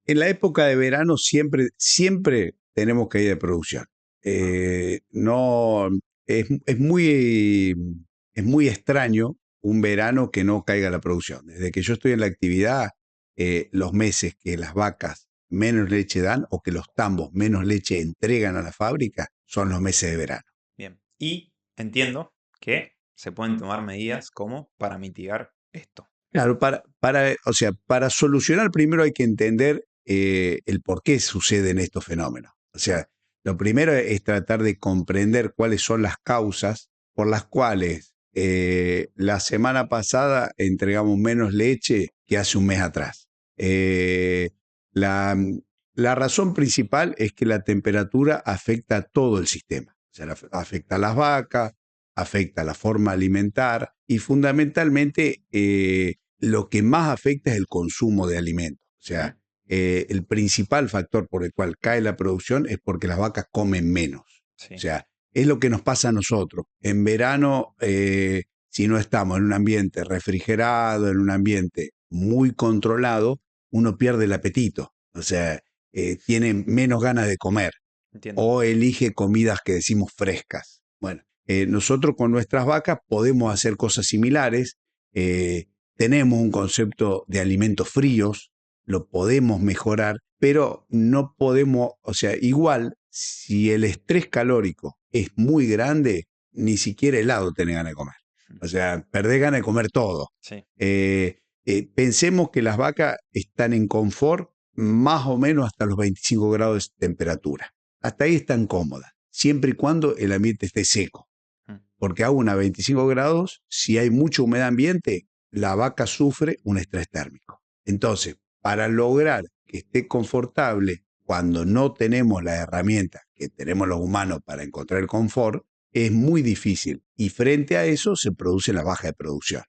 en la época de verano siempre tenemos caída de producción. No, es muy extraño un verano que no caiga la producción. Desde que yo estoy en la actividad, los meses que las vacas menos leche dan o que los tambos menos leche entregan a la fábrica son los meses de verano. Bien. Y entiendo que se pueden tomar medidas como para mitigar esto. Claro, para solucionar primero hay que entender el por qué suceden estos fenómenos. O sea, lo primero es tratar de comprender cuáles son las causas por las cuales la semana pasada entregamos menos leche que hace un mes atrás. La, la razón principal es que la temperatura afecta a todo el sistema. O sea, afecta a las vacas, afecta a la forma alimentar y fundamentalmente lo que más afecta es el consumo de alimentos. O sea, el principal factor por el cual cae la producción es porque las vacas comen menos. Sí. O sea, es lo que nos pasa a nosotros. En verano, si no estamos en un ambiente refrigerado, en un ambiente muy controlado, uno pierde el apetito. O sea, tiene menos ganas de comer. Entiendo. O elige comidas que decimos frescas. Bueno, nosotros con nuestras vacas podemos hacer cosas similares. Tenemos un concepto de alimentos fríos, lo podemos mejorar, pero no podemos, o sea, igual, si el estrés calórico es muy grande, ni siquiera helado tenés ganas de comer. O sea, perdés ganas de comer todo. Sí. Pensemos que las vacas están en confort más o menos hasta los 25 grados de temperatura. Hasta ahí están cómodas, siempre y cuando el ambiente esté seco. Porque aún a 25 grados, si hay mucha humedad ambiente, la vaca sufre un estrés térmico. Entonces, para lograr que esté confortable cuando no tenemos la herramienta que tenemos los humanos para encontrar el confort, es muy difícil. Y frente a eso se produce la baja de producción.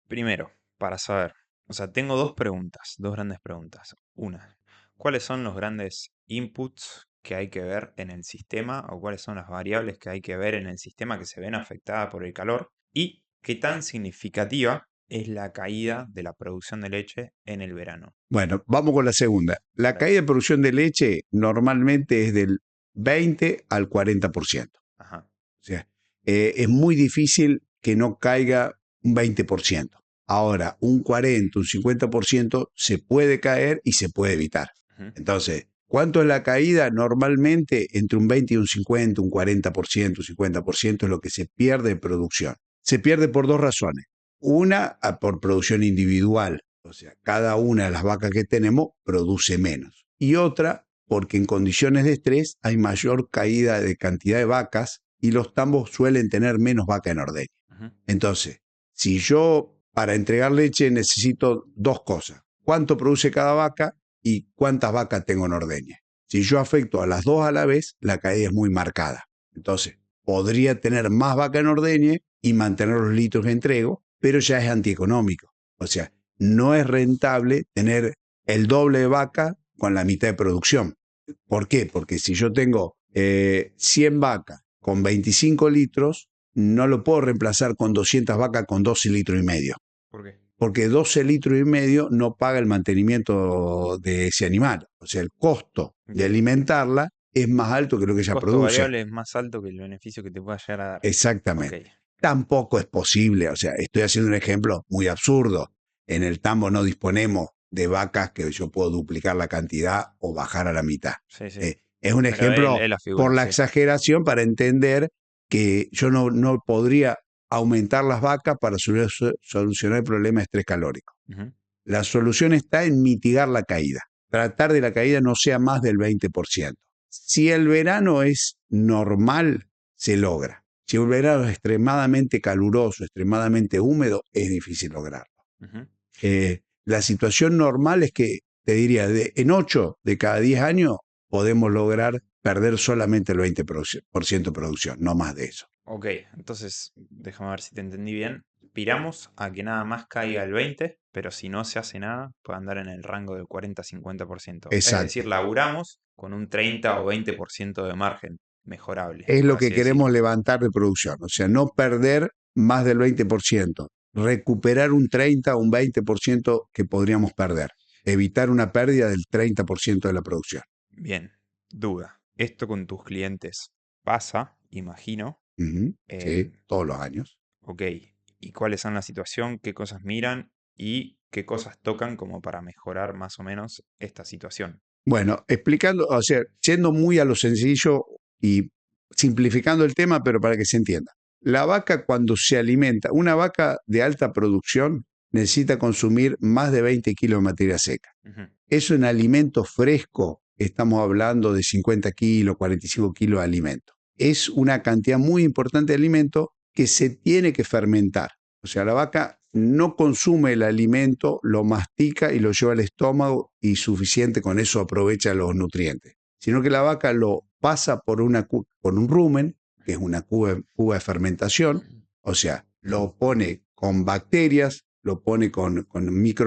Primero, para saber, o sea, tengo dos preguntas, dos grandes preguntas. Una, ¿cuáles son los grandes inputs que hay que ver en el sistema o cuáles son las variables que hay que ver en el sistema que se ven afectadas por el calor? ¿Y qué tan significativa es la caída de la producción de leche en el verano? Bueno, vamos con la segunda. La caída de producción de leche normalmente es del 20 al 40%. Ajá. O sea, es muy difícil que no caiga un 20%. Ahora, un 40, un 50% se puede caer y se puede evitar. Entonces, ¿cuánto es la caída? Normalmente entre un 20 y un 50, un 40%, un 50% es lo que se pierde en producción. Se pierde por dos razones. Una, por producción individual. O sea, cada una de las vacas que tenemos produce menos. Y otra, porque en condiciones de estrés hay mayor caída de cantidad de vacas y los tambos suelen tener menos vaca en ordeña. Entonces, si yo para entregar leche necesito dos cosas. ¿Cuánto produce cada vaca y cuántas vacas tengo en ordeña? Si yo afecto a las dos a la vez, la caída es muy marcada. Entonces, podría tener más vaca en ordeña y mantener los litros que entrego, pero ya es antieconómico. O sea, no es rentable tener el doble de vaca con la mitad de producción. ¿Por qué? Porque si yo tengo 100 vacas con 25 litros, no lo puedo reemplazar con 200 vacas con 12 litros y medio. ¿Por qué? Porque 12 litros y medio no paga el mantenimiento de ese animal. O sea, el costo de alimentarla es más alto que lo que ella El costo produce. variable es más alto que el beneficio que te pueda llegar a dar. Ok. Exactamente. Tampoco es posible, o sea, estoy haciendo un ejemplo muy absurdo. En el tambo no disponemos de vacas que yo puedo duplicar la cantidad o bajar a la mitad. Sí, sí. Es un Pero ejemplo es la figura, por la sí. exageración para entender que yo no podría aumentar las vacas para solucionar el problema de estrés calórico. La solución está en mitigar la caída. Tratar de la caída no sea más del 20%. Si el verano es normal, se logra. Si el verano es extremadamente caluroso, extremadamente húmedo, es difícil lograrlo. La situación normal es que, te diría, en 8 de cada 10 años podemos lograr perder solamente el 20% de producción, no más de eso. Ok, entonces déjame ver si te entendí bien. Aspiramos a que nada más caiga el 20, pero si no se hace nada, puede andar en el rango del 40-50%. Es Exacto. decir, laburamos con un 30 o 20% de margen mejorable, Es por lo que así queremos decirlo. levantar de producción, o sea, no perder más del 20%, recuperar un 30 o un 20% que podríamos perder. evitar una pérdida del 30% de la producción. Bien, duda. ¿Esto con tus clientes pasa, imagino? Sí, Em, todos los años. ok. ¿Y cuáles son la situación? ¿Qué cosas miran? ¿Y qué cosas tocan como para mejorar más o menos esta situación? Bueno, explicando, o sea, yendo muy a lo sencillo y simplificando el tema, pero para que se entienda. La vaca cuando se alimenta, una vaca de alta producción necesita consumir más de 20 kilos de materia seca. Ujú, Eso en alimento fresco, estamos hablando de 50 kilos, 45 kilos de alimento. Es una cantidad muy importante de alimento que se tiene que fermentar. O sea, la vaca no consume el alimento, lo mastica y lo lleva al estómago y suficiente con eso aprovecha los nutrientes. Sino que la vaca lo pasa por un rumen, que es una cuba de fermentación, o sea, lo pone con bacterias, lo pone con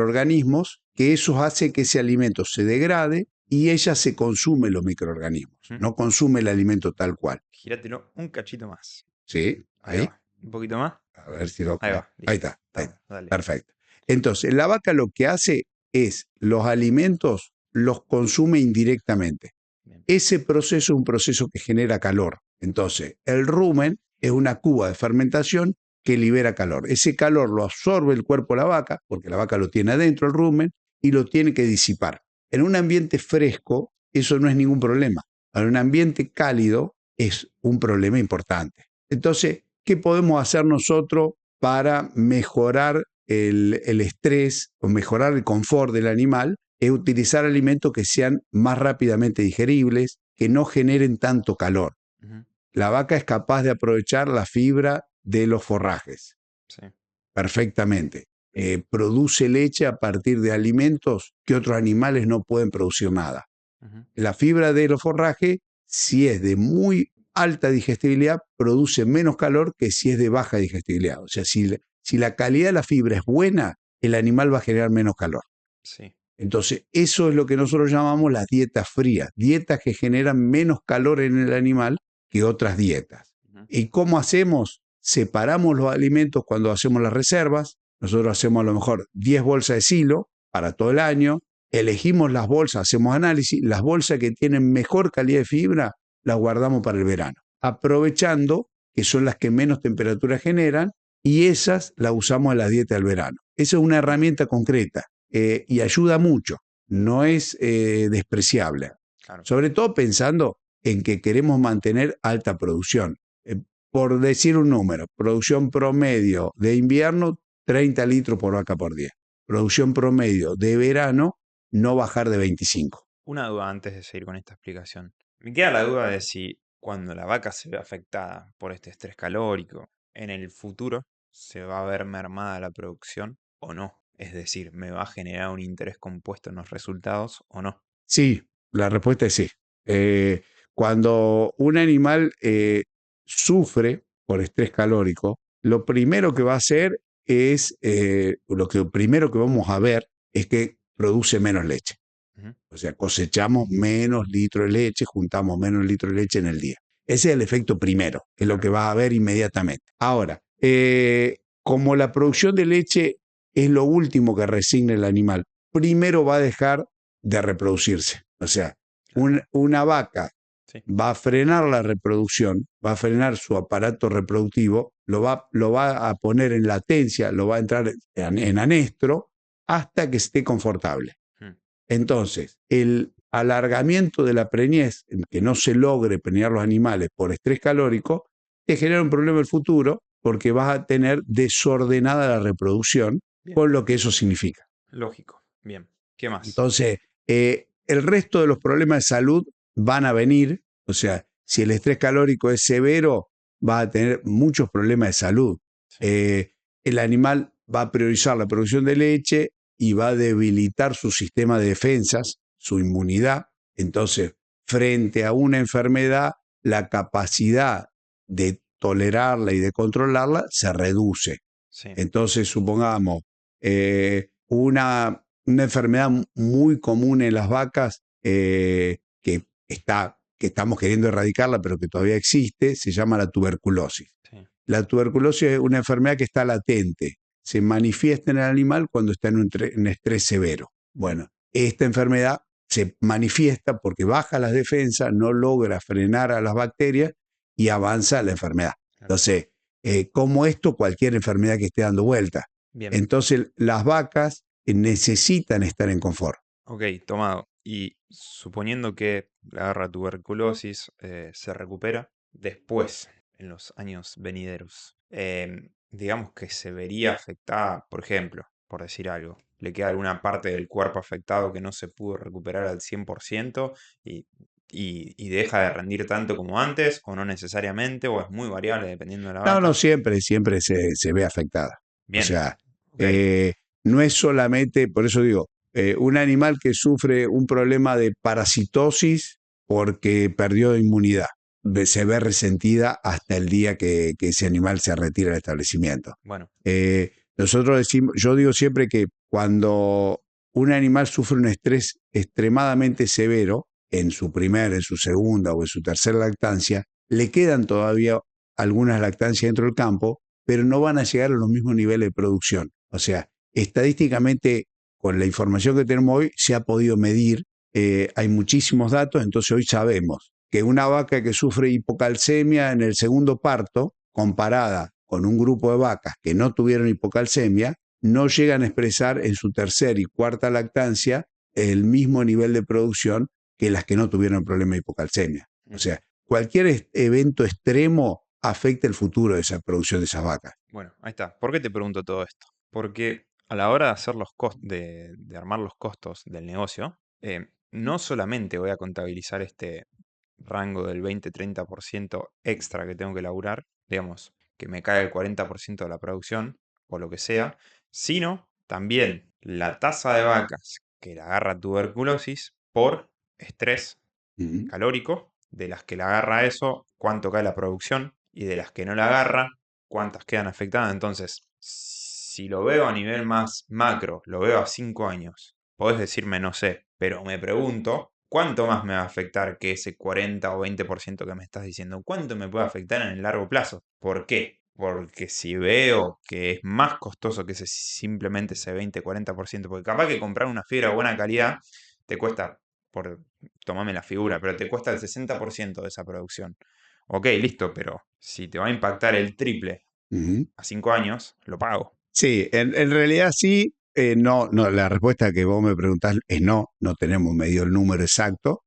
microorganismos, que eso hace que ese alimento se degrade y ella se consume los microorganismos, ujú. no consume el alimento tal cual. Gíratelo un cachito más. ¿Sí? Ahí Ahí. va. ¿Un poquito más? A ver si lo... Ahí va, Ahí listo. está, ahí Estamos, está. dale. Perfecto. Entonces, la vaca lo que hace es los alimentos los consume indirectamente. Bien. Ese proceso es un proceso que genera calor. Entonces, el rumen es una cuba de fermentación que libera calor. Ese calor lo absorbe el cuerpo de la vaca, porque la vaca lo tiene adentro el rumen, y lo tiene que disipar. En un ambiente fresco, eso no es ningún problema. En un ambiente cálido es un problema importante. Entonces, ¿qué podemos hacer nosotros para mejorar el estrés o mejorar el confort del animal? Es utilizar alimentos que sean más rápidamente digeribles, que no generen tanto calor. Ujú, La vaca es capaz de aprovechar la fibra de los forrajes sí. perfectamente. Produce leche a partir de alimentos que otros animales no pueden producir nada. Ujú, La fibra de los forrajes, si es de muy alta digestibilidad, produce menos calor que si es de baja digestibilidad. O sea, si la calidad de la fibra es buena, el animal va a generar menos calor. sí. Entonces, eso es lo que nosotros llamamos las dietas frías, dietas que generan menos calor en el animal que otras dietas. Ujú, ¿Y cómo hacemos? Separamos los alimentos cuando hacemos las reservas. Nosotros hacemos a lo mejor 10 bolsas de silo para todo el año. Elegimos las bolsas, hacemos análisis. Las bolsas que tienen mejor calidad de fibra las guardamos para el verano, aprovechando que son las que menos temperatura generan y esas las usamos en la dieta del verano. Esa es una herramienta concreta y ayuda mucho, no es despreciable. claro. Sobre todo pensando en que queremos mantener alta producción. Por decir un número, producción promedio de invierno, 30 litros por vaca por día. Producción promedio de verano, no bajar de 25. Una duda antes de seguir con esta explicación. Me queda la duda de si cuando la vaca se ve afectada por este estrés calórico, en el futuro se va a ver mermada la producción o no. Es decir, ¿me va a generar un interés compuesto en los resultados o no? Sí, la respuesta es sí. Eh, Cuando un animal sufre por estrés calórico, lo primero que va a hacer es, lo primero que vamos a ver es que produce menos leche. Ujú, O sea, cosechamos menos litros de leche, juntamos menos litros de leche en el día. Ese es el efecto primero, que es lo que claro. vas a ver inmediatamente. Ahora, como la producción de leche es lo último que resigna el animal, primero va a dejar de reproducirse. O sea, Claro. una vaca Sí. va a frenar la reproducción, va a frenar su aparato reproductivo, lo va a poner en latencia, lo va a entrar en anestro hasta que esté confortable. Mm, Entonces, el alargamiento de la preñez, que no se logre preñar los animales por estrés calórico, te genera un problema en el futuro porque vas a tener desordenada la reproducción, bien. con lo que eso significa. Lógico. Bien. ¿Qué más? Entonces, el resto de los problemas de salud van a venir, o sea, si el estrés calórico es severo, va a tener muchos problemas de salud. Sí. El animal va a priorizar la producción de leche y va a debilitar su sistema de defensas, su inmunidad. Entonces, frente a una enfermedad, la capacidad de tolerarla y de controlarla se reduce. Sí. Entonces, supongamos, una enfermedad muy común en las vacas que estamos queriendo erradicarla, pero que todavía existe, se llama la tuberculosis. Sí. La tuberculosis es una enfermedad que está latente, se manifiesta en el animal cuando está en un estrés severo. Bueno, esta enfermedad se manifiesta porque baja las defensas, no logra frenar a las bacterias y avanza la enfermedad. Entonces, como esto, cualquier enfermedad que esté dando vuelta. Bien. Entonces, las vacas necesitan estar en confort. Ok, tomado. Y suponiendo que la garra tuberculosis se recupera después, en los años venideros, digamos que se vería afectada, por ejemplo, por decir algo, le queda alguna parte del cuerpo afectado que no se pudo recuperar al 100% y, y deja de rendir tanto como antes, o no necesariamente, o es muy variable dependiendo de la No, vaca. siempre se ve afectada. O Bien, sea, ok. no es solamente, por eso digo, un animal que sufre un problema de parasitosis porque perdió inmunidad, se ve resentida hasta el día que ese animal se retira del establecimiento. Bueno, Nosotros decimos, yo digo siempre que cuando un animal sufre un estrés extremadamente severo, en su primera, en su segunda o en su tercera lactancia, le quedan todavía algunas lactancias dentro del campo, pero no van a llegar a los mismos niveles de producción. O sea, estadísticamente, con la información que tenemos hoy, se ha podido medir, hay muchísimos datos, entonces hoy sabemos que una vaca que sufre hipocalcemia en el segundo parto, comparada con un grupo de vacas que no tuvieron hipocalcemia, no llegan a expresar en su tercera y cuarta lactancia el mismo nivel de producción que las que no tuvieron problema de hipocalcemia. O sea, cualquier evento extremo afecta el futuro de esa producción de esas vacas. bueno, ahí está. ¿Por qué te pregunto todo esto? Porque a la hora de hacer de armar los costos del negocio, no solamente voy a contabilizar este rango del 20-30% extra que tengo que laburar, digamos, que me cae el 40% de la producción o lo que sea, sino también la tasa de vacas que la agarra tuberculosis por estrés calórico, de las que la agarra eso, cuánto cae la producción, y de las que no la agarra, cuántas quedan afectadas. Entonces, si lo veo a nivel más macro, lo veo a 5 años, podés decirme no sé, pero me pregunto, ¿cuánto más me va a afectar que ese 40 o 20% que me estás diciendo? ¿Cuánto me puede afectar en el largo plazo? ¿Por qué? Porque si veo que es más costoso que simplemente ese 20-40%, porque capaz que comprar una fibra de buena calidad te cuesta, por tomame la figura, pero te cuesta el 60% de esa producción. Ok, listo, pero si te va a impactar el triple a 5 años, lo pago. Sí, en realidad sí, no, la respuesta que vos me preguntás es no tenemos medido el número exacto.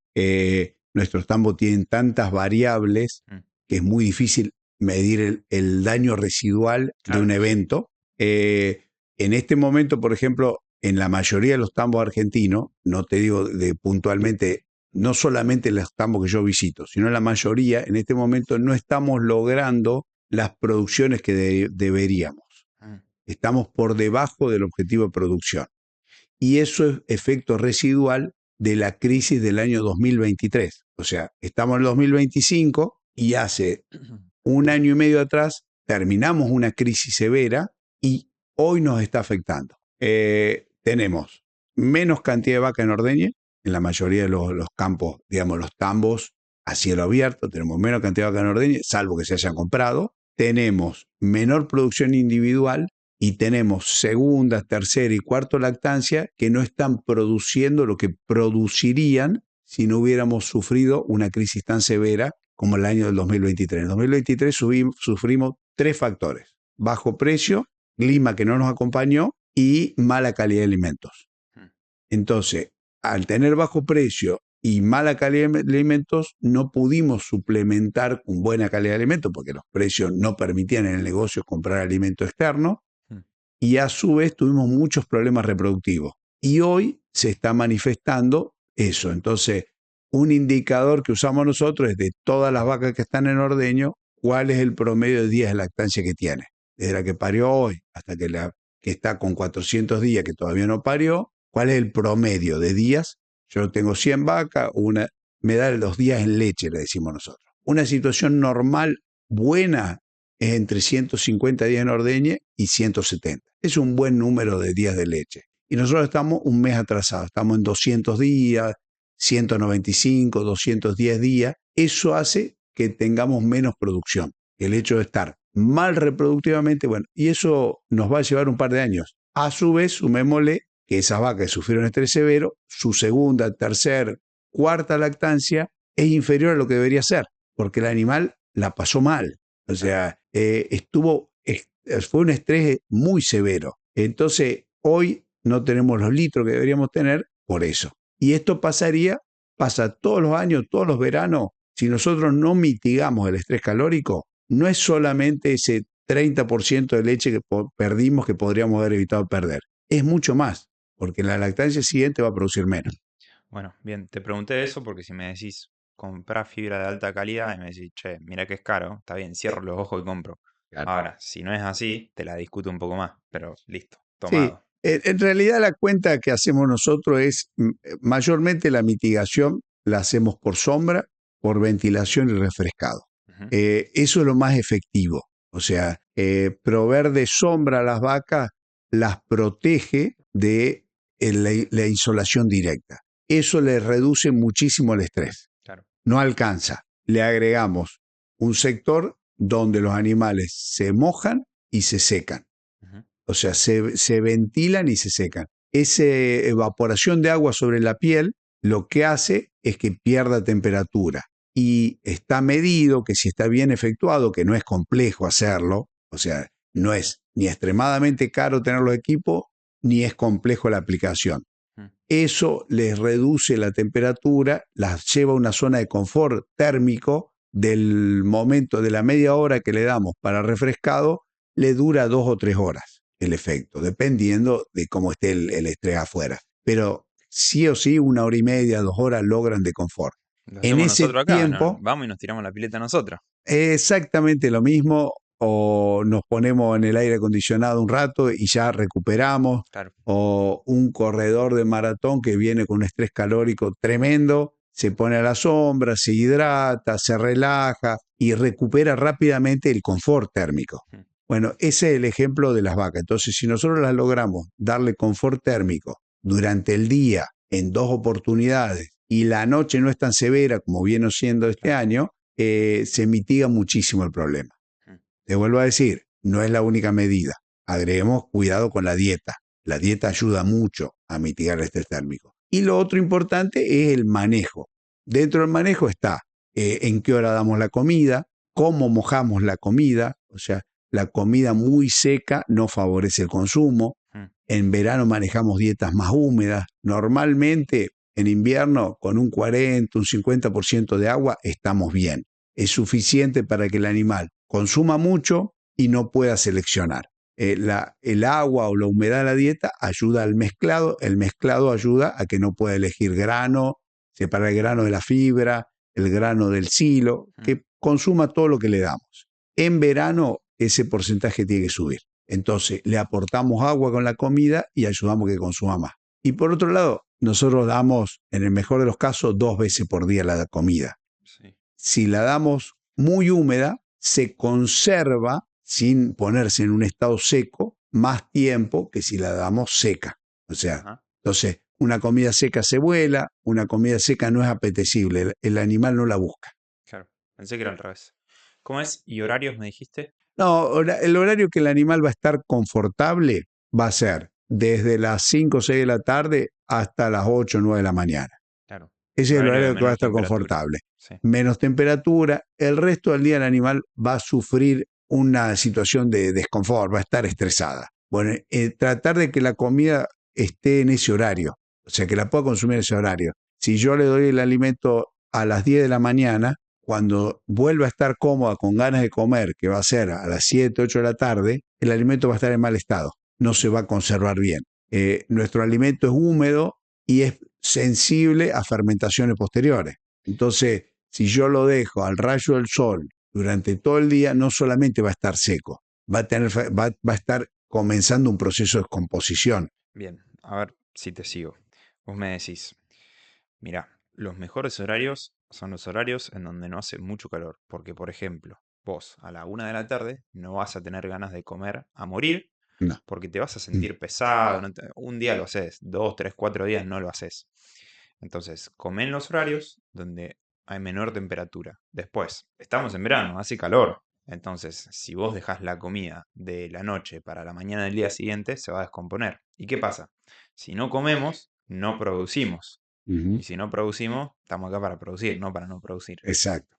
Nuestros tambos tienen tantas variables Mm, que es muy difícil medir el daño residual de un claro, evento. En este momento, por ejemplo, en la mayoría de los tambos argentinos, no te digo de puntualmente, no solamente los tambos que yo visito, sino la mayoría, en este momento no estamos logrando las producciones que deberíamos. mm, Estamos por debajo del objetivo de producción. Y eso es efecto residual de la crisis del año 2023. O sea, estamos en el 2025 y hace un año y medio atrás terminamos una crisis severa y hoy nos está afectando. Tenemos menos cantidad de vaca en ordeñe en la mayoría de los campos, digamos, los tambos a cielo abierto, tenemos menos cantidad de vaca en ordeñe, salvo que se hayan comprado. Tenemos menor producción individual y tenemos segunda, tercera y cuarta lactancia que no están produciendo lo que producirían si no hubiéramos sufrido una crisis tan severa como el año del 2023. En el 2023 sufrimos 3 factores: bajo precio, clima que no nos acompañó y mala calidad de alimentos. mm, Entonces, al tener bajo precio y mala calidad de alimentos, no pudimos suplementar con buena calidad de alimentos porque los precios no permitían en el negocio comprar alimento externo mm. y a su vez tuvimos muchos problemas reproductivos. Y hoy se está manifestando eso. Entonces, un indicador que usamos nosotros es de todas las vacas que están en ordeño, cuál es el promedio de días de lactancia que tiene. Desde la que parió hoy hasta que está con 400 días que todavía no parió, cuál es el promedio de días. Yo tengo 100 vacas, me da los días en leche, le decimos nosotros. Una situación normal, buena, es entre 150 días en ordeñe y 170. Es un buen número de días de leche. Y nosotros estamos un mes atrasados, estamos en 200 días, 195, 210 días. Eso hace que tengamos menos producción. El hecho de estar mal reproductivamente, bueno, y eso nos va a llevar un par de años. A su vez, sumémosle que esas vacas que sufrieron estrés severo, su segunda, tercera, cuarta lactancia es inferior a lo que debería ser, porque el animal la pasó mal. O sea, fue un estrés muy severo. Entonces, hoy no tenemos los litros que deberíamos tener por eso. Y esto pasa todos los años, todos los veranos. Si nosotros no mitigamos el estrés calórico, no es solamente ese 30% de leche que perdimos que podríamos haber evitado perder. Es mucho más, porque la lactancia siguiente va a producir menos. Bueno, bien, te pregunté eso porque si me decís comprar fibra de alta calidad y me decís, che, mira que es caro, está bien, cierro los ojos y compro. Claro. Ahora, si no es así, te la discuto un poco más, pero listo, Sí, tomado. en realidad la cuenta que hacemos nosotros es mayormente la mitigación, la hacemos por sombra, por ventilación y refrescado. Ujú, Eso es lo más efectivo. O sea, proveer de sombra a las vacas las protege de la insolación directa. Eso le reduce muchísimo el estrés. claro. No alcanza. Le agregamos un sector donde los animales se mojan y se secan. Ujú, O sea, se ventilan y se secan. Esa evaporación de agua sobre la piel lo que hace es que pierda temperatura. Y está medido que si está bien efectuado, que no es complejo hacerlo, o sea, no es ni extremadamente caro tener los equipos, ni es complejo la aplicación. ujú, Eso les reduce la temperatura, las lleva a una zona de confort térmico del momento de la media hora que le damos para refrescado, le dura 2 o 3 horas el efecto, dependiendo de cómo esté el estrés afuera. Pero sí o sí, 1 hora y media, 2 horas logran de confort. lo En hacemos ese nosotros acá, ¿no? tiempo, Vamos y nos tiramos la pileta nosotros. exactamente lo mismo, o nos ponemos en el aire acondicionado un rato y ya recuperamos, Claro. o un corredor de maratón que viene con un estrés calórico tremendo, se pone a la sombra, se hidrata, se relaja y recupera rápidamente el confort térmico. Ujú, Bueno, ese es el ejemplo de las vacas. Entonces, si nosotros las logramos darle confort térmico durante el día en 2 oportunidades y la noche no es tan severa como viene siendo este claro. año, se mitiga muchísimo el problema. Ujú, Te vuelvo a decir, no es la única medida. Agreguemos cuidado con la dieta. La dieta ayuda mucho a mitigar el estrés térmico. Y lo otro importante es el manejo. Dentro del manejo está en qué hora damos la comida, cómo mojamos la comida, o sea, la comida muy seca no favorece el consumo. ujú, En verano manejamos dietas más húmedas. Normalmente en invierno con un 40, un 50% de agua estamos bien. Es suficiente para que el animal consuma mucho y no pueda seleccionar. El agua o la humedad de la dieta ayuda al mezclado, el mezclado ayuda a que no pueda elegir grano, separar el grano de la fibra, el grano del silo, ujú, que consuma todo lo que le damos. En verano ese porcentaje tiene que subir. Entonces le aportamos agua con la comida y ayudamos a que consuma más. Y por otro lado, nosotros damos, en el mejor de los casos, 2 veces por día la comida. sí. Si la damos muy húmeda, se conserva sin ponerse en un estado seco más tiempo que si la damos seca. O sea, Ajá, entonces, una comida seca se vuela, una comida seca no es apetecible, el animal no la busca. claro. Pensé que era al revés. ¿Cómo es? ¿Y horarios me dijiste? No, el horario que el animal va a estar confortable va a ser desde las 5 o 6 de la tarde hasta las 8 o 9 de la mañana. Claro. Ese es el Horario de horario que va a menor estar temperatura. confortable. Sí. Menos temperatura, el resto del día el animal va a sufrir una situación de desconfort, va a estar estresada. Bueno, tratar de que la comida esté en ese horario, o sea, que la pueda consumir en ese horario. Si yo le doy el alimento a las 10 de la mañana, cuando vuelva a estar cómoda con ganas de comer, que va a ser a las 7, 8 de la tarde, el alimento va a estar en mal estado, no se va a conservar bien. Nuestro alimento es húmedo y es sensible a fermentaciones posteriores. Entonces, si yo lo dejo al rayo del sol durante todo el día, no solamente va a estar seco, va a estar comenzando un proceso de descomposición. Bien, a ver si te sigo. Vos me decís, mira, los mejores horarios son los horarios en donde no hace mucho calor, porque por ejemplo, vos a la 1 de la tarde no vas a tener ganas de comer a morir, No. porque te vas a sentir pesado, un día lo haces, 2, 3, 4 días no lo haces. Entonces, come en los horarios donde hay menor temperatura. Después, estamos en verano, hace calor. Entonces, si vos dejás la comida de la noche para la mañana del día siguiente, se va a descomponer. ¿Y qué pasa? Si no comemos, no producimos. Ujú. Y si no producimos, estamos acá para producir, no para no producir. Exacto.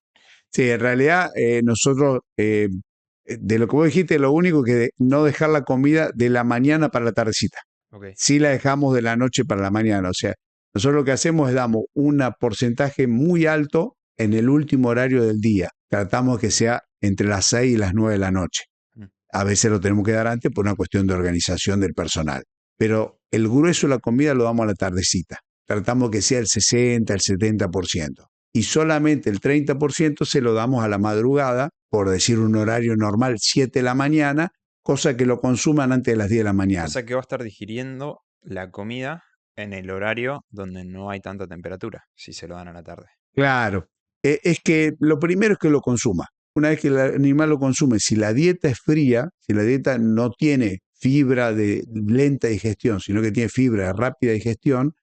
Sí, en realidad nosotros, de lo que vos dijiste, lo único que no dejar la comida de la mañana para la tardecita. Ok. Sí la dejamos de la noche para la mañana. O sea, nosotros lo que hacemos es damos un porcentaje muy alto en el último horario del día. Tratamos que sea entre las 6 y las 9 de la noche. Mm. A veces lo tenemos que dar antes por una cuestión de organización del personal. Pero el grueso de la comida lo damos a la tardecita. Tratamos que sea el 60, el 70%. Y solamente el 30% se lo damos a la madrugada, por decir un horario normal, 7 de la mañana, cosa que lo consuman antes de las 10 de la O mañana. sea que va a estar digiriendo la comida en el horario donde no hay tanta temperatura, si se lo dan a la tarde. Claro, es que lo primero es que lo consuma. Una vez que el animal lo consume, si la dieta es fría, si la dieta no tiene fibra de lenta digestión, sino que tiene fibra de rápida digestión,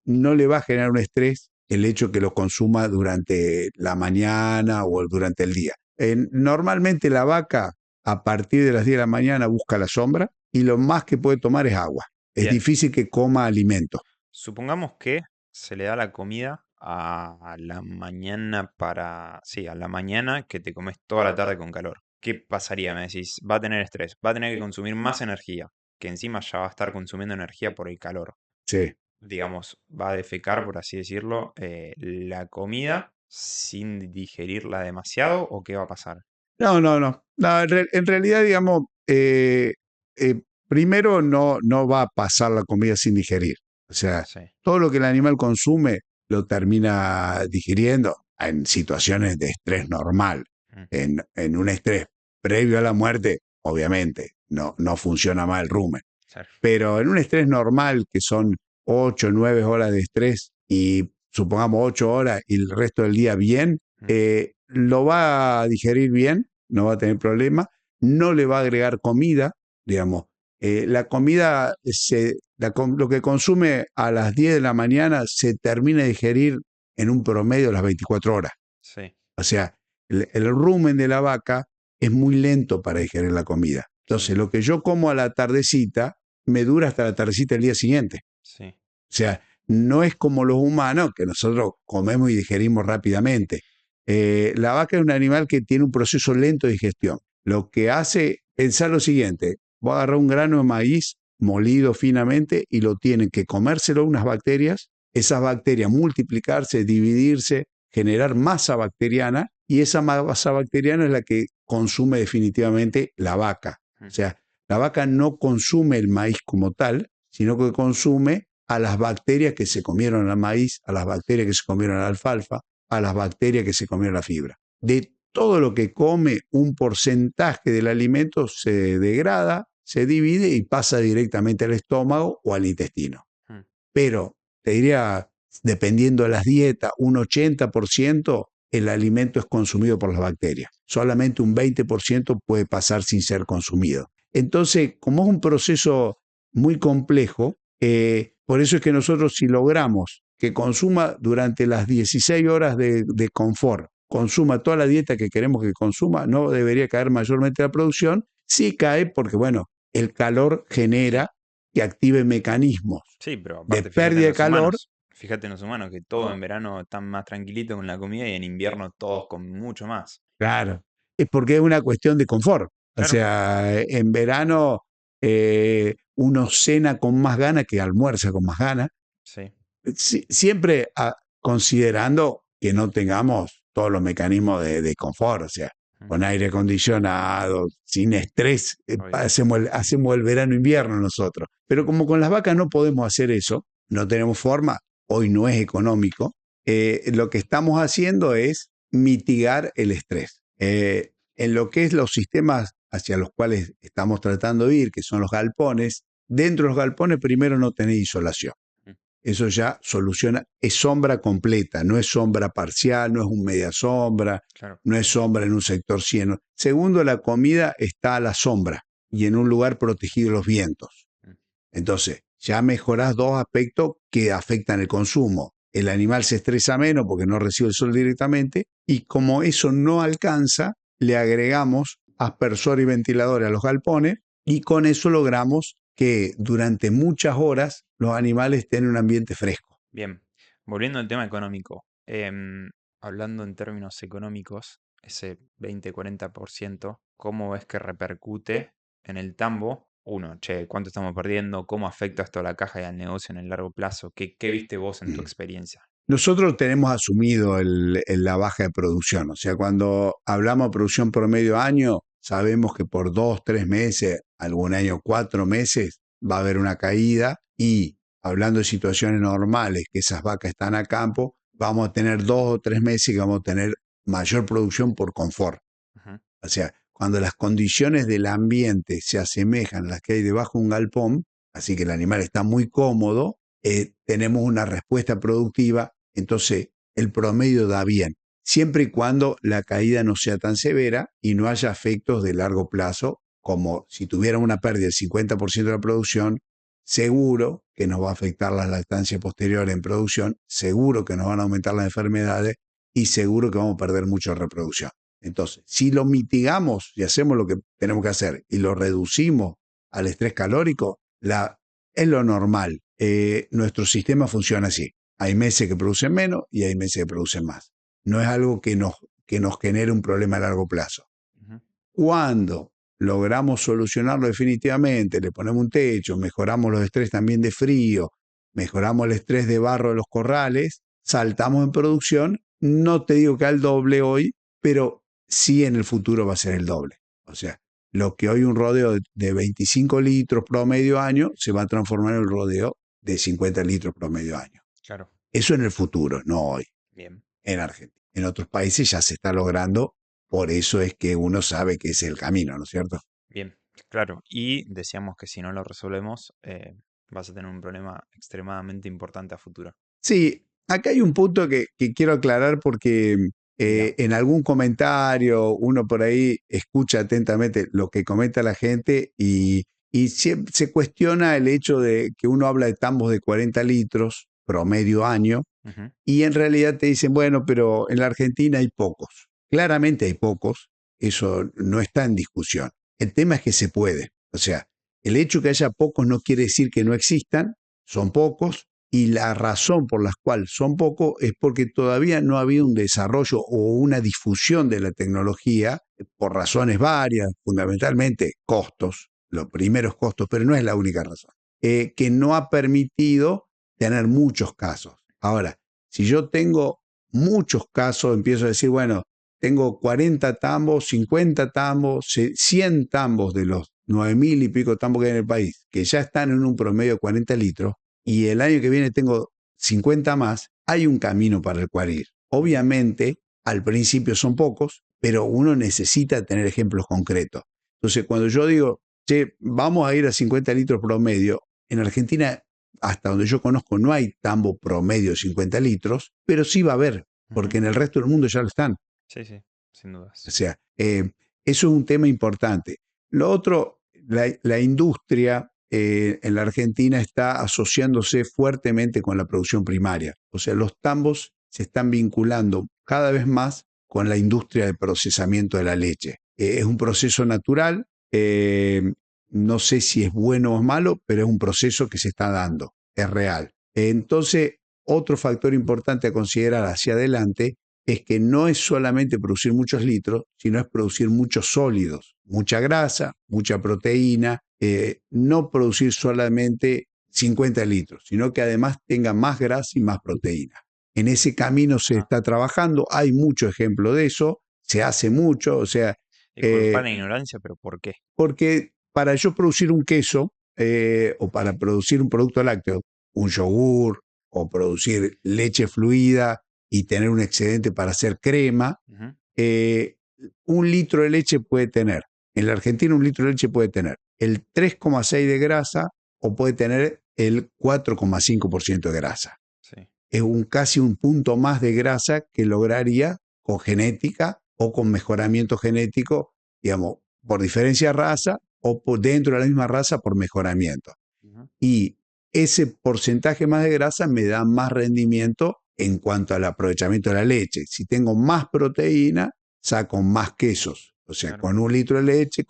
no le va a generar un estrés el hecho que lo consuma durante la mañana o durante el día. Normalmente la vaca a partir de las 10 de la mañana busca la sombra y lo más que puede tomar es agua. Es Bien, difícil que coma alimento. supongamos que se le da la comida a la mañana para... Sí, a la mañana que te comes toda la tarde con calor. ¿Qué pasaría? Me decís, va a tener estrés, va a tener que consumir más energía, que encima ya va a estar consumiendo energía por el calor. Sí. Digamos, va a defecar, por así decirlo, la comida sin digerirla demasiado, ¿o qué va a pasar? No, no, no. No, en realidad, digamos, primero no va a pasar la comida sin digerir. O sea, Sí. todo lo que el animal consume lo termina digiriendo en situaciones de estrés normal. Mm, En un estrés previo a la muerte, obviamente, no funciona mal el rumen. claro. Pero en un estrés normal, que son 8 9 horas de estrés y supongamos 8 horas y el resto del día bien, Mm, lo va a digerir bien, no va a tener problema, no le va a agregar comida, digamos. La comida, lo que consume a las 10 de la mañana se termina de digerir en un promedio a las 24 horas. sí, O sea, el rumen de la vaca es muy lento para digerir la comida. sí, Entonces, lo que yo como a la tardecita me dura hasta la tardecita del día siguiente. sí. O sea, no es como los humanos, que nosotros comemos y digerimos rápidamente. La vaca es un animal que tiene un proceso lento de digestión. Lo que hace, pensar lo siguiente, voy a agarrar un grano de maíz molido finamente y lo tienen que comérselo unas bacterias, esas bacterias multiplicarse, dividirse, generar masa bacteriana y esa masa bacteriana es la que consume definitivamente la vaca. Mm, O sea, la vaca no consume el maíz como tal, sino que consume a las bacterias que se comieron al maíz, a las bacterias que se comieron la alfalfa, a las bacterias que se comieron la fibra. De todo lo que come, un porcentaje del alimento se degrada, se divide y pasa directamente al estómago o al intestino. mm. Pero te diría, dependiendo de las dietas, un 80% el alimento es consumido por las bacterias. Solamente un 20% puede pasar sin ser consumido. Entonces, como es un proceso muy complejo, por eso es que nosotros si logramos que consuma durante las 16 horas de confort, consuma toda la dieta que queremos que consuma, no debería caer mayormente la producción. Sí cae porque, bueno, el calor genera que active mecanismos Sí, pero de aparte fíjate en pérdida de los calor. humanos. Fíjate en los humanos que todo en verano están más tranquilitos con la comida y en invierno todos con mucho más. Claro, es porque es una cuestión de confort. O Claro. sea, en verano uno cena con más ganas que almuerza con más ganas, Sí. siempre considerando que no tengamos todos los mecanismos de confort, o sea, Mm, con aire acondicionado, sin estrés, obvio. hacemos el verano-invierno nosotros. Pero como con las vacas no podemos hacer eso, no tenemos forma, hoy no es económico, lo que estamos haciendo es mitigar el estrés. En lo que es los sistemas hacia los cuales estamos tratando de ir, que son los galpones, dentro de los galpones primero no tenés isolación. Mm, Eso ya soluciona, es sombra completa, no es sombra parcial, no es un media sombra, claro. no es sombra en un sector cieno. Segundo, la comida está a la sombra y en un lugar protegido de los vientos. Mm, Entonces, ya mejorás dos aspectos que afectan el consumo. El animal se estresa menos porque no recibe el sol directamente y como eso no alcanza, le agregamos aspersor y ventilador a los galpones y con eso logramos que durante muchas horas los animales tengan un ambiente fresco. Bien, volviendo al tema económico, hablando en términos económicos, ese 20-40%, ¿cómo ves que repercute en el tambo? Uno, che, ¿cuánto estamos perdiendo? ¿Cómo afecta esto a la caja y al negocio en el largo plazo? ¿Qué viste vos en tu experiencia? Nosotros tenemos asumido la baja de producción, o sea, cuando hablamos de producción promedio año, sabemos que por 2, 3 meses, algún año 4 meses, va a haber una caída y hablando de situaciones normales, que esas vacas están a campo, vamos a tener 2 o 3 meses que vamos a tener mayor producción por confort. Ujú. O sea, cuando las condiciones del ambiente se asemejan a las que hay debajo de un galpón, así que el animal está muy cómodo, tenemos una respuesta productiva, entonces el promedio da bien, siempre y cuando la caída no sea tan severa y no haya efectos de largo plazo, como si tuviera una pérdida del 50% de la producción, seguro que nos va a afectar la lactancia posterior en producción, seguro que nos van a aumentar las enfermedades y seguro que vamos a perder mucha reproducción. Entonces, si lo mitigamos y hacemos lo que tenemos que hacer y lo reducimos al estrés calórico, es lo normal. Nuestro sistema funciona así. Hay meses que producen menos y hay meses que producen más. No es algo que nos genere un problema a largo plazo. Ujú. Cuando logramos solucionarlo definitivamente, le ponemos un techo, mejoramos los estrés también de frío, mejoramos el estrés de barro de los corrales, saltamos en producción, no te digo que al doble hoy, pero sí en el futuro va a ser el doble. O sea, lo que hoy un rodeo de 25 litros promedio año se va a transformar en un rodeo de 50 litros promedio año. Claro, Eso en el futuro, no hoy, bien, en Argentina. En otros países ya se está logrando, por eso es que uno sabe que es el camino, ¿no es cierto? bien, claro. Y decíamos que si no lo resolvemos, vas a tener un problema extremadamente importante a futuro. Sí, acá hay un punto que quiero aclarar porque Diga. en algún comentario uno por ahí escucha atentamente lo que comenta la gente y se cuestiona el hecho de que uno habla de tambos de 40 litros promedio año Ujú. y en realidad te dicen, bueno, pero en la Argentina hay pocos. Claramente hay pocos, eso no está en discusión. El tema es que se puede. O sea, el hecho que haya pocos no quiere decir que no existan, son pocos, y la razón por la cual son pocos es porque todavía no ha habido un desarrollo o una difusión de la tecnología por razones varias, fundamentalmente costos, los primeros costos, pero no es la única razón, que no ha permitido tener muchos casos. Ahora, si yo tengo muchos casos, empiezo a decir, bueno, tengo 40 tambos, 50 tambos, 100 tambos de los 9.000 y pico tambos que hay en el país, que ya están en un promedio de 40 litros, y el año que viene tengo 50 más, hay un camino para el cual ir. Ujú. Obviamente, al principio son pocos, pero uno necesita tener ejemplos concretos. Entonces, cuando yo digo, che, vamos a ir a 50 litros promedio, en Argentina hasta donde yo conozco, no hay tambo promedio de 50 litros, pero sí va a haber, Ujú. porque en el resto del mundo ya lo están. Sí, sí, sin O dudas. sea, eso es un tema importante. Lo otro, la industria en la Argentina está asociándose fuertemente con la producción primaria. O sea, los tambos se están vinculando cada vez más con la industria de procesamiento de la leche. Es un proceso natural, no sé si es bueno o malo, pero es un proceso que se está dando, es real. Entonces, otro factor importante a considerar hacia adelante es que no es solamente producir muchos litros, sino es producir muchos sólidos, mucha grasa, mucha proteína, no producir solamente 50 litros, sino que además tenga más grasa y más proteína. En ese camino se Ajá. está trabajando, hay mucho ejemplo de eso, se hace mucho, o sea, Disculpa eh, la ignorancia, pero ¿por qué? porque para yo producir un queso o para producir un producto lácteo, un yogur o producir leche fluida y tener un excedente para hacer crema, Ujú. eh, un litro de leche puede tener, en la Argentina un litro de leche puede tener el 3,6 de grasa o puede tener el 4,5% de grasa. Sí. Es casi un punto más de grasa que lograría con genética o con mejoramiento genético, digamos, por diferencia de raza o por dentro de la misma raza por mejoramiento. Ujú. Y ese porcentaje más de grasa me da más rendimiento en cuanto al aprovechamiento de la leche. Si tengo más proteína, saco más quesos. O sea, Claro, con 1 litro de leche,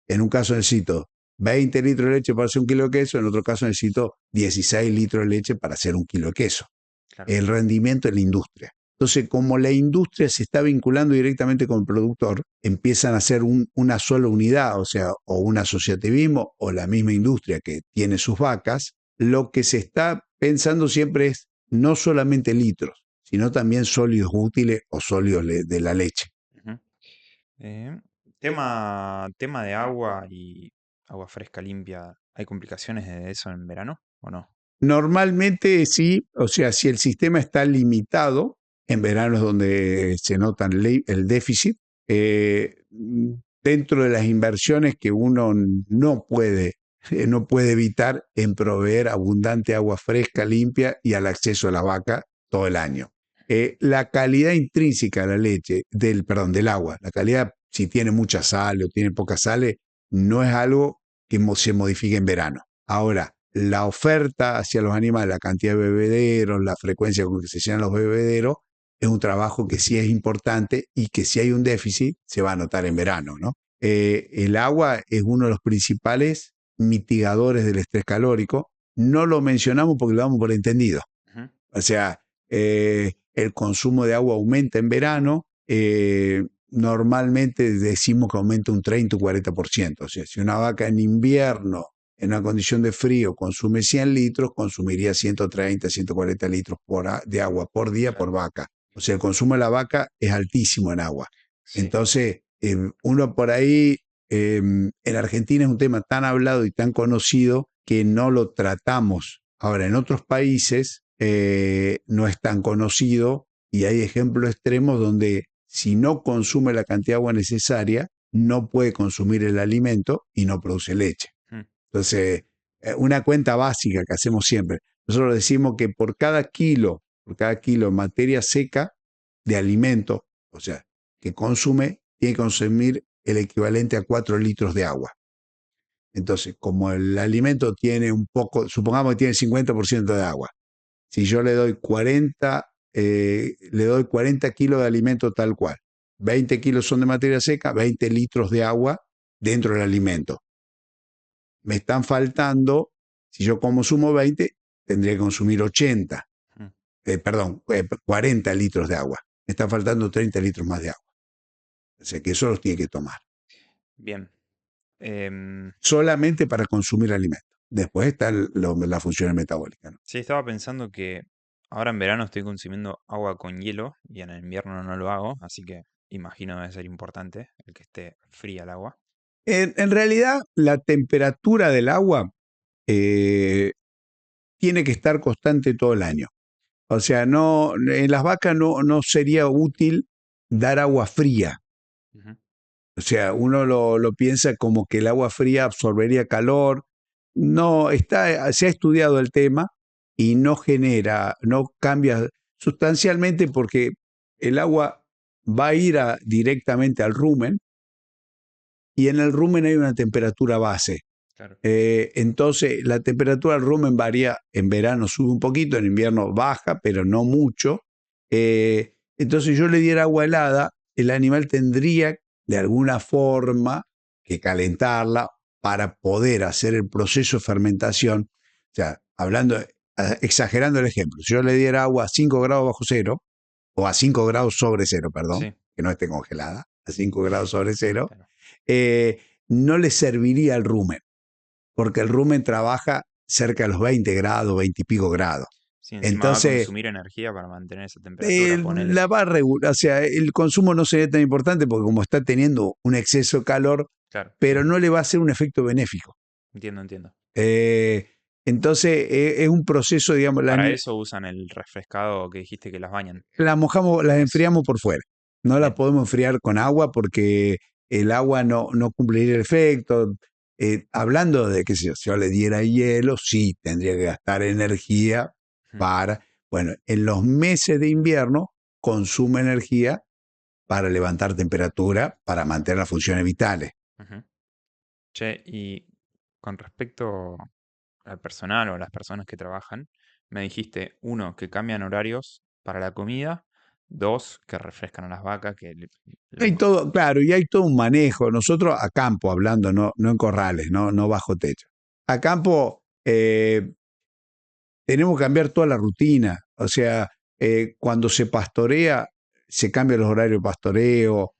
en un caso necesito 20 litros de leche para hacer 1 kilo de queso, en otro caso necesito 16 litros de leche para hacer 1 kilo de queso. claro. El rendimiento en la industria. Entonces, como la industria se está vinculando directamente con el productor, empiezan a ser una sola unidad, o sea, o un asociativismo o la misma industria que tiene sus vacas. Lo que se está pensando siempre es no solamente litros, sino también sólidos útiles o sólidos de la leche. Ujú. Eh, tema de agua y agua fresca limpia, ¿hay complicaciones de eso en verano o no? Normalmente sí, o sea, si el sistema está limitado, en verano es donde se nota el déficit, dentro de las inversiones que uno no puede evitar en proveer abundante agua fresca, limpia y al acceso a la vaca todo el año. La calidad intrínseca de la leche, del agua, la calidad, si tiene mucha sal o tiene poca sal, no es algo que se modifique en verano. Ahora, la oferta hacia los animales, la cantidad de bebederos, la frecuencia con que se llenan los bebederos, es un trabajo que sí es importante y que si hay un déficit se va a notar en verano, ¿no? El agua es uno de los principales mitigadores del estrés calórico. No lo mencionamos porque lo damos por entendido. Ujú. O sea, el consumo de agua aumenta en verano. Normalmente decimos que aumenta un 30 o 40%. O sea, si una vaca en invierno, en una condición de frío, consume 100 litros, consumiría 130, 140 litros de agua por día por Claro, vaca. O sea, el consumo de la vaca es altísimo en agua. sí. Entonces, uno por ahí, en Argentina es un tema tan hablado y tan conocido que no lo tratamos. Ahora, en otros países no es tan conocido y hay ejemplos extremos donde si no consume la cantidad de agua necesaria, no puede consumir el alimento y no produce leche. Mm. Entonces, una cuenta básica que hacemos siempre. Nosotros decimos que por cada kilo de materia seca de alimento, o sea, que consume, tiene que consumir el equivalente a 4 litros de agua. Entonces, como el alimento tiene un poco, supongamos que tiene 50% de agua, si yo le doy 40 kilos de alimento tal cual, 20 kilos son de materia seca, 20 litros de agua dentro del alimento. Me están faltando, si yo consumo 20, tendría que consumir 80, Mm. 40 litros de agua. Me están faltando 30 litros más de agua. O sea que eso los tiene que tomar. Bien. Em, Solamente para consumir alimento. Después está la función metabólica, ¿no? sí, estaba pensando que ahora en verano estoy consumiendo agua con hielo y en el invierno no lo hago, así que imagino debe ser importante el que esté fría el agua. En realidad, la temperatura del agua eh, tiene que estar constante todo el año. O sea, no, en las vacas no sería útil dar agua fría. Ujú. O sea, uno lo piensa como que el agua fría absorbería calor. No, se ha estudiado el tema y no cambia sustancialmente porque el agua va a ir directamente al rumen y en el rumen hay una temperatura base. Claro. Entonces, la temperatura del rumen varía, en verano sube un poquito, en invierno baja, pero no mucho. Entonces, yo le diera agua helada, el animal tendría de alguna forma que calentarla para poder hacer el proceso de fermentación. O sea, exagerando el ejemplo, si yo le diera agua a 5 grados bajo cero, o a 5 grados sobre cero, perdón, Sí, que no esté congelada, a 5 grados sobre cero, claro. no le serviría el rumen porque el rumen trabaja cerca de los 20 grados, 20 y pico grados. Sí, encima va a Entonces, consumir energía para mantener esa temperatura, ponele. la va a regular, o sea, el consumo no sería tan importante porque como está teniendo un exceso de calor, Claro, pero no le va a hacer un efecto benéfico. entiendo, entiendo. Eh, entonces, es un proceso, digamos, Para eso usan el refrescado que dijiste que las bañan. la mojamos, las Eso. enfriamos por fuera. No la Bien. podemos enfriar con agua porque el agua no cumpliría el efecto. Hablando de que si yo le diera hielo, sí, tendría que gastar energía Ujú, para, bueno, en los meses de invierno consume energía para levantar temperatura, para mantener las funciones vitales. ujú. Che, y con respecto al personal o a las personas que trabajan, me dijiste, uno, que cambian horarios para la comida, dos, que refrescan a las vacas, Hay todo, claro, y hay todo un manejo. Nosotros a campo, hablando, no en corrales, no bajo techo. A campo tenemos que cambiar toda la rutina. O sea, cuando se pastorea, se cambian los horarios de pastoreo.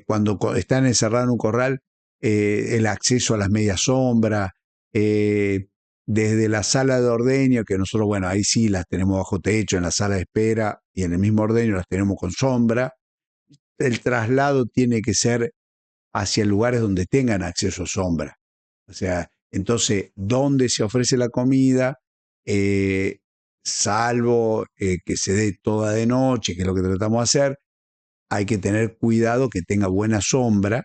Cuando están encerrados en un corral, el acceso a las medias sombras. Desde la sala de ordeño, que nosotros, bueno, ahí sí las tenemos bajo techo, en la sala de espera, y en el mismo ordeño las tenemos con sombra. El traslado tiene que ser hacia lugares donde tengan acceso a sombra. O sea, entonces, ¿dónde se ofrece la comida? Eh, Salvo que se dé toda de noche, que es lo que tratamos de hacer, hay que tener cuidado que tenga buena sombra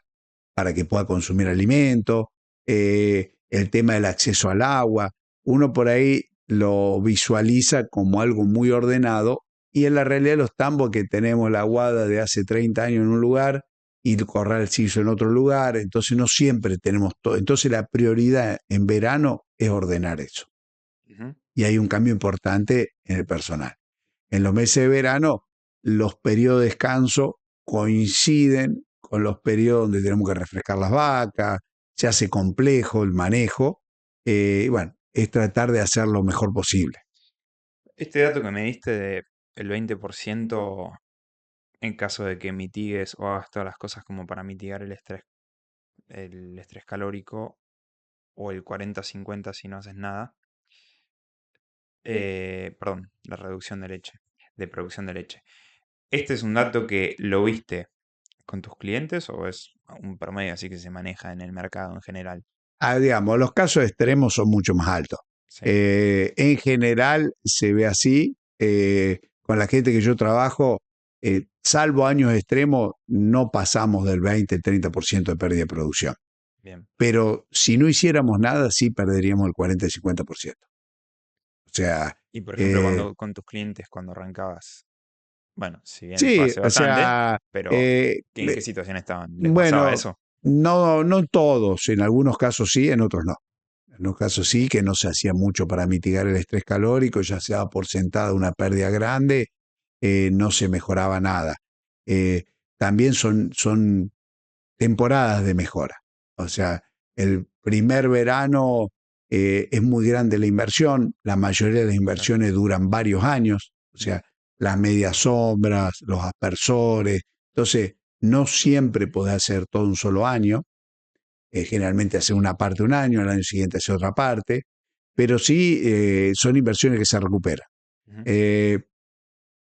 para que pueda consumir alimento. El tema del acceso al agua, uno por ahí lo visualiza como algo muy ordenado y en la realidad los tambos que tenemos la aguada de hace 30 años en un lugar y el corral se hizo en otro lugar, entonces no siempre tenemos todo. Entonces la prioridad en verano es ordenar eso. Ujú. Y hay un cambio importante en el personal. En los meses de verano, los periodos de descanso coinciden con los periodos donde tenemos que refrescar las vacas, se hace complejo el manejo, y bueno, es tratar de hacer lo mejor posible. Este dato que me diste de el 20% en caso de que mitigues o hagas todas las cosas como para mitigar el estrés calórico, o el 40-50 si no haces nada, perdón, la reducción de leche, de producción de leche. ¿Este es un dato que lo viste con tus clientes o es un promedio así que se maneja en el mercado en general? Digamos, los casos extremos son mucho más altos. Sí, En general se ve así. Con la gente que yo trabajo, salvo años extremos, no pasamos del 20-30% de pérdida de producción. bien. Pero si no hiciéramos nada, sí perderíamos el 40-50%. O sea, Y por ejemplo, eh, cuando con tus clientes, cuando arrancabas, bueno, si bien fue sí, hace o bastante, sea, pero ¿en qué situación estaban? ¿Les pasaba bueno, eso? no todos, en algunos casos sí, en otros no. En unos casos sí, que no se hacía mucho para mitigar el estrés calórico, ya se daba por sentada una pérdida grande, no se mejoraba nada. Eh, También son temporadas de mejora. O sea, el primer verano es muy grande la inversión, la mayoría de las Claro. inversiones duran varios años, o Mm, sea, las medias sombras, los aspersores, entonces no siempre podés hacer todo un solo año, generalmente hacer una parte un año, el año siguiente hacer otra parte, pero sí son inversiones que se recuperan. ujú. Eh,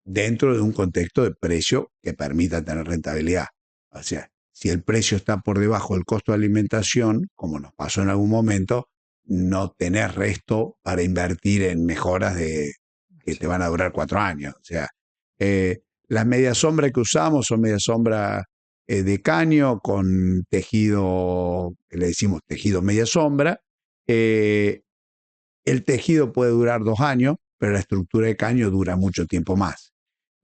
Dentro de un contexto de precio que permita tener rentabilidad. O sea, si el precio está por debajo del costo de alimentación, como nos pasó en algún momento, no tenés resto para invertir en mejoras que te Sí, van a durar 4 años. O sea, las medias sombras que usamos son medias sombras de caño con tejido, que le decimos tejido media sombra. Eh, el tejido puede durar 2 años, pero la estructura de caño dura mucho tiempo más.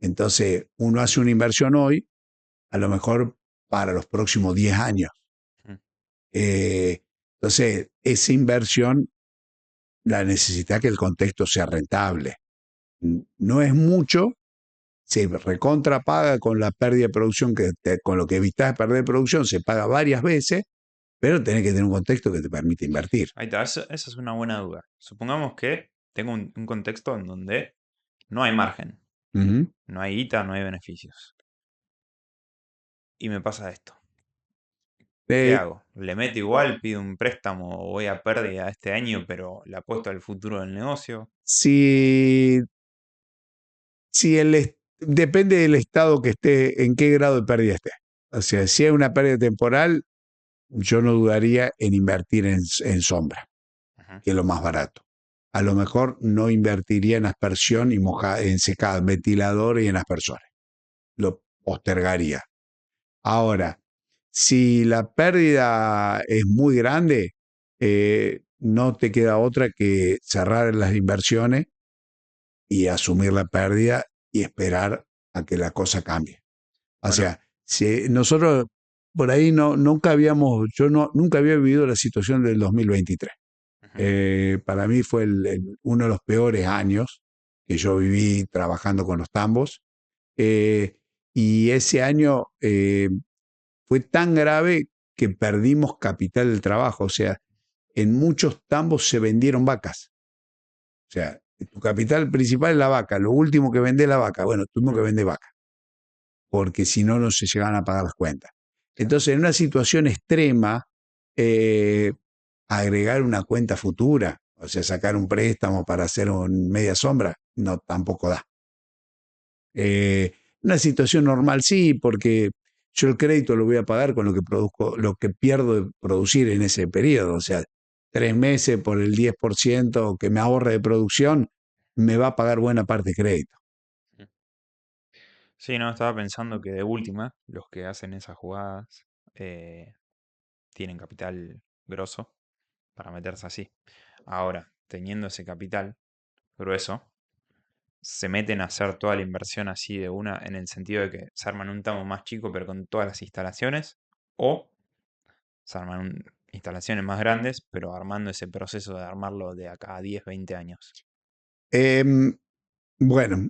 Entonces, uno hace una inversión hoy, a lo mejor para los próximos 10 años. mm, Entonces, esa inversión la necesita que el contexto sea rentable. No es mucho, se recontrapaga con la pérdida de producción, con lo que evitas perder producción, se paga varias veces, pero tenés que tener un contexto que te permite invertir. ahí está, esa es una buena duda. Supongamos que tengo un contexto en donde no hay margen, Uh -huh. no hay guita, no hay beneficios. Y me pasa esto. ¿Qué eh, hago? ¿Le meto igual, pido un préstamo o voy a pérdida este año, pero le apuesto al futuro del negocio? si si depende del estado que esté, en qué grado de pérdida esté. O sea, si es una pérdida temporal, yo no dudaría en invertir en sombra, Ujú. que es lo más barato. A lo mejor no invertiría en aspersión y en secado, en ventilador y en aspersores. Lo postergaría. Ahora, si la pérdida es muy grande, no te queda otra que cerrar las inversiones y asumir la pérdida y esperar a que la cosa cambie. O Bueno, sea, si nosotros por ahí nunca habíamos, nunca había vivido la situación del 2023. ujú, Para mí fue uno de los peores años que yo viví trabajando con los tambos. y ese año fue tan grave que perdimos capital del trabajo. O sea, en muchos tambos se vendieron vacas. O sea, tu capital principal es la vaca. Lo último que vende es la vaca. Bueno, tuvimos que vender vaca, porque si no, no se llegaban a pagar las cuentas. Entonces, en una situación extrema, eh, agregar una cuenta futura, o sea, sacar un préstamo para hacer un media sombra, no, tampoco da. Una situación normal sí, porque yo el crédito lo voy a pagar con lo que produzco, lo que pierdo de producir en ese periodo. O sea, 3 meses por el 10% que me ahorre de producción, me va a pagar buena parte de crédito. Sí, no, estaba pensando que de última, los que hacen esas jugadas eh, tienen capital grosso para meterse así. Ahora, teniendo ese capital grueso, se meten a hacer toda la inversión así de una, en el sentido de que se arman un tamo más chico, pero con todas las instalaciones, o se arman instalaciones más grandes, pero armando ese proceso de armarlo de acá a 10, 20 años. Eh, bueno,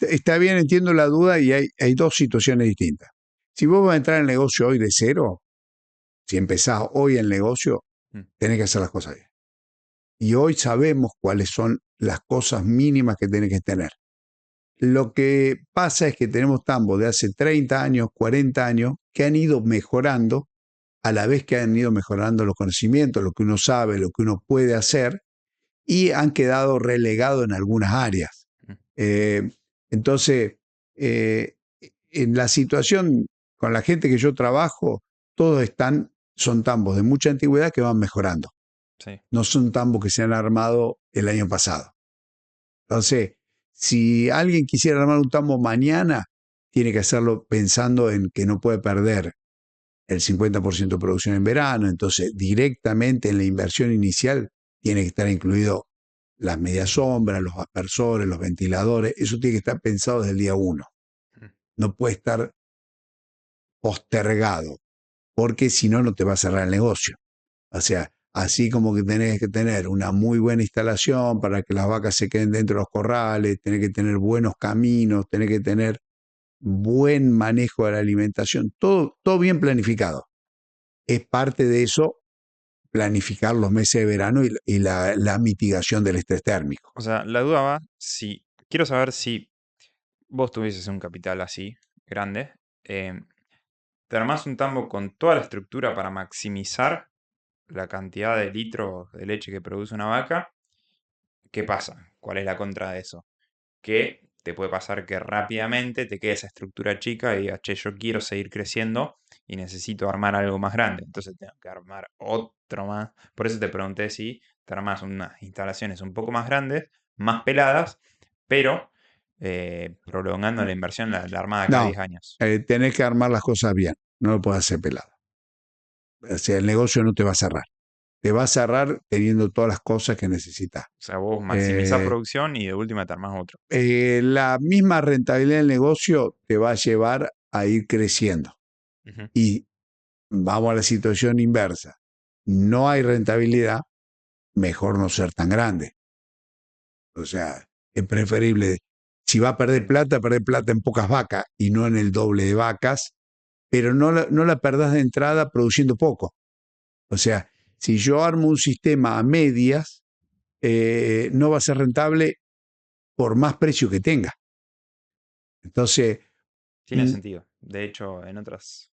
está bien, entiendo la duda y hay dos situaciones distintas. Si vos vas a entrar en el negocio hoy de cero, si empezás hoy el negocio, Mm, tenés que hacer las cosas bien. Y hoy sabemos cuáles son las cosas mínimas que tenés que tener. Lo que pasa es que tenemos tambos de hace 30 años, 40 años, que han ido mejorando a la vez que han ido mejorando los conocimientos, lo que uno sabe, lo que uno puede hacer, y han quedado relegados en algunas áreas. mm, Eh, entonces, eh, en la situación con la gente que yo trabajo, todos son tambos de mucha antigüedad que van mejorando. sí, No son tambos que se han armado el año pasado. Entonces, si alguien quisiera armar un tambo mañana, tiene que hacerlo pensando en que no puede perder el 50% de producción en verano. Entonces, directamente en la inversión inicial tiene que estar incluido las medias sombras, los aspersores, los ventiladores. Eso tiene que estar pensado desde el día uno. mm, No puede estar postergado, porque si no, no te va a cerrar el negocio. O sea, así como que tenés que tener una muy buena instalación para que las vacas se queden dentro de los corrales, tenés que tener buenos caminos, tenés que tener buen manejo de la alimentación, todo bien planificado. Es parte de eso planificar los meses de verano y la mitigación del estrés térmico. O sea, la duda va si, quiero saber si vos tuvieses un capital así, grande, em, te armás un tambo con toda la estructura para maximizar la cantidad de litros de leche que produce una vaca. ¿Qué pasa? ¿Cuál es la contra de eso? Que te puede pasar que rápidamente te quede esa estructura chica y digas, che, yo quiero seguir creciendo y necesito armar algo más grande. Entonces tengo que armar otro más. Por eso te pregunté si te armas unas instalaciones un poco más grandes, más peladas, pero prolongando la inversión, la armada cada No, 10 años. tenés que armar las cosas bien, no lo puedes hacer pelado. O sea, el negocio no te va a cerrar. Te va a cerrar teniendo todas las cosas que necesitas. O sea, vos maximizás Eh, producción y de última te armás otro. la misma rentabilidad del negocio te va a llevar a ir creciendo. Ujú. Y vamos a la situación inversa. No hay rentabilidad, mejor no ser tan grande. O sea, es preferible, si va a perder plata en pocas vacas y no en el doble de vacas, pero no la perdás de entrada produciendo poco. O sea, si yo armo un sistema a medias, no va a ser rentable por más precio que tenga. Entonces, Tiene sentido. De hecho, en en, otras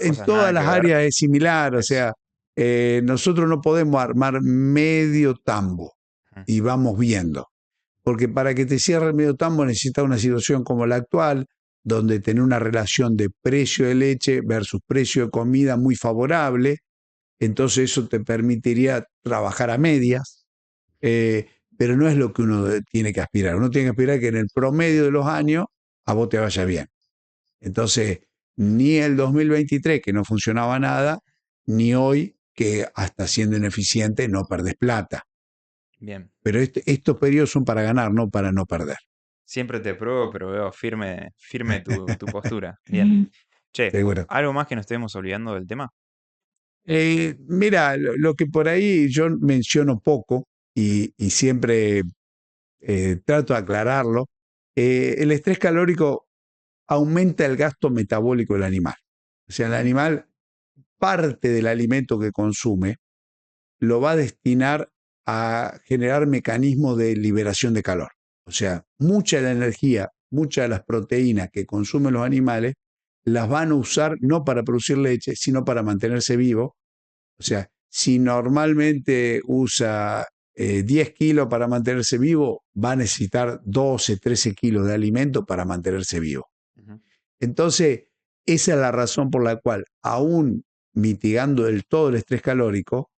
en cosas todas nada que las ver. áreas es similar. O Es. sea, nosotros no podemos armar medio tambo Ujú, y vamos viendo. Porque para que te cierre el medio tambo necesitas una situación como la actual, donde tener una relación de precio de leche versus precio de comida muy favorable. Entonces eso te permitiría trabajar a medias, pero no es lo que uno tiene que aspirar. Uno tiene que aspirar que en el promedio de los años a vos te vaya bien. Entonces, ni el 2023, que no funcionaba nada, ni hoy, que hasta siendo ineficiente no perdés plata. bien. Pero estos periodos son para ganar, no para no perder. Siempre te pruebo, pero veo firme, firme tu postura. Bien. Che, Seguro. ¿algo más que nos estemos olvidando del tema? Mira, lo que por ahí yo menciono poco y siempre trato de aclararlo, el estrés calórico aumenta el gasto metabólico del animal. O sea, el animal, parte del alimento que consume, lo va a destinar a generar mecanismos de liberación de calor. O sea, mucha de la energía, muchas de las proteínas que consumen los animales, las van a usar no para producir leche, sino para mantenerse vivo. O sea, si normalmente usa 10 kilos para mantenerse vivo, va a necesitar 12, 13 kilos de alimento para mantenerse vivo. Ujú. Entonces, esa es la razón por la cual, aún mitigando del todo el estrés calórico,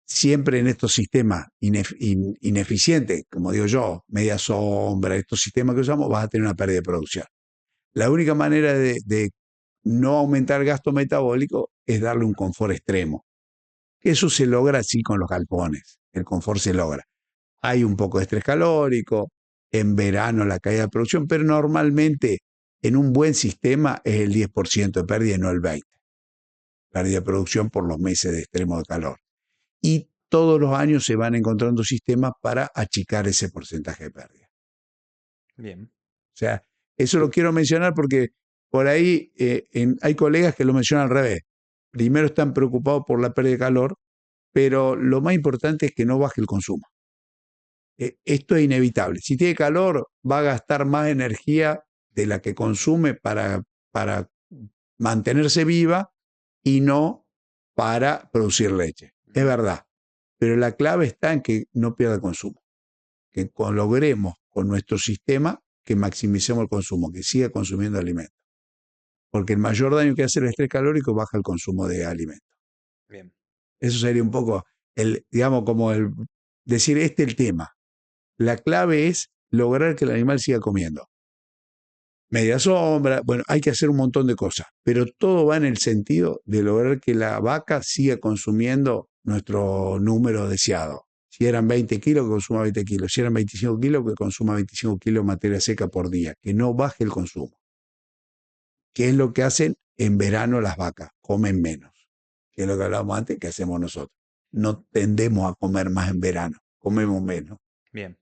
siempre en estos sistemas ineficientes, como digo yo, media sombra, estos sistemas que usamos, vas a tener una pérdida de producción. La única manera de no aumentar el gasto metabólico es darle un confort extremo. Eso se logra así con los galpones, el confort se logra. Hay un poco de estrés calórico, en verano la caída de producción, pero normalmente en un buen sistema es el 10% de pérdida y no el 20%. Pérdida de producción por los meses de extremo de calor. Y todos los años se van encontrando sistemas para achicar ese porcentaje de pérdida. Bien. O sea, eso lo quiero mencionar porque por ahí hay colegas que lo mencionan al revés. Primero están preocupados por la pérdida de calor, pero lo más importante es que no baje el consumo. Esto es inevitable. Si tiene calor, va a gastar más energía de la que consume para mantenerse viva y no para producir leche. Es verdad. Pero la clave está en que no pierda consumo. Que logremos con nuestro sistema que maximicemos el consumo, que siga consumiendo alimentos. Porque el mayor daño que hace el estrés calórico baja el consumo de alimentos. Bien. Eso sería un poco, digamos, como decir, este es el tema. La clave es lograr que el animal siga comiendo. Media sombra, bueno, hay que hacer un montón de cosas, pero todo va en el sentido de lograr que la vaca siga consumiendo nuestro número deseado. Si eran 20 kilos, que consuma 20 kilos. Si eran 25 kilos, que consuma 25 kilos de materia seca por día. Que no baje el consumo. ¿Qué es lo que hacen en verano las vacas? Comen menos. Que es lo que hablábamos antes, que hacemos nosotros. No tendemos a comer más en verano, comemos menos. Bien.